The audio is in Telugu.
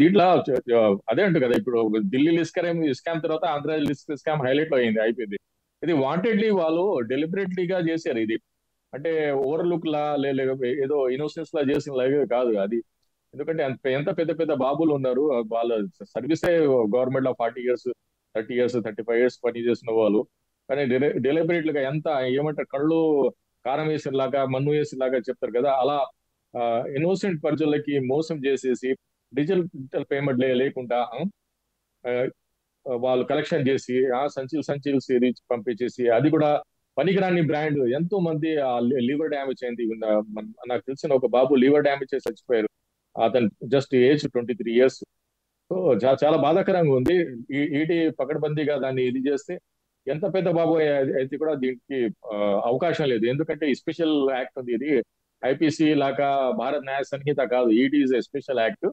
దీంట్లో అదే అంటు కదా ఇప్పుడు ఢిల్లీ స్కామ్ తర్వాత ఆంధ్ర స్కామ్ హైలైట్ లో అయింది, అయిపోయింది. ఇది వాంటెడ్లీ వాళ్ళు డెలిబరేట్లీగా చేశారు ఇది. అంటే ఓవర్లుక్ లా ఏదో ఇన్నోసెన్స్ లా చేసిన లాగా కాదు అది. ఎందుకంటే ఎంత పెద్ద పెద్ద బాబులు ఉన్నారు, వాళ్ళ సర్వీసే గవర్నమెంట్ లో 40 ఇయర్స్, 30 ఇయర్స్, 35 ఇయర్స్ పని చేసిన వాళ్ళు. కానీ డెలిబరేట్ గా ఎంత ఏమంటారు, కళ్ళు కారం వేసిన లాగా మన్ను వేసిన లాగా చెప్తారు కదా, అలా ఇన్నోసెంట్ ప్రజలకి మోసం చేసేసి డిజిటల్ పేమెంట్ లేకుండా ఆ, వాళ్ళు కలెక్షన్ చేసి సంచులు సంచులు సేరించి పంపించేసి, అది కూడా పనికిరాని బ్రాండ్. ఎంతో మంది లివర్ డ్యామేజ్ అయింది. నాకు తెలిసిన ఒక బాబు లివర్ డ్యామేజ్ చేసి చచ్చిపోయారు. అతను జస్ట్ ఏజ్ 23 ఇయర్స్. సో చాలా బాధాకరంగా ఉంది. ఈడీ పకడ్బందీగా దాన్ని ఇది చేస్తే ఎంత పెద్ద బాబు అయితే కూడా దీనికి ఆ, అవకాశం లేదు. ఎందుకంటే ఈ స్పెషల్ యాక్ట్ ఉంది ఇది. ఐపీసీ లాగా భారత న్యాయ సంహిత కాదు, ED is a special act.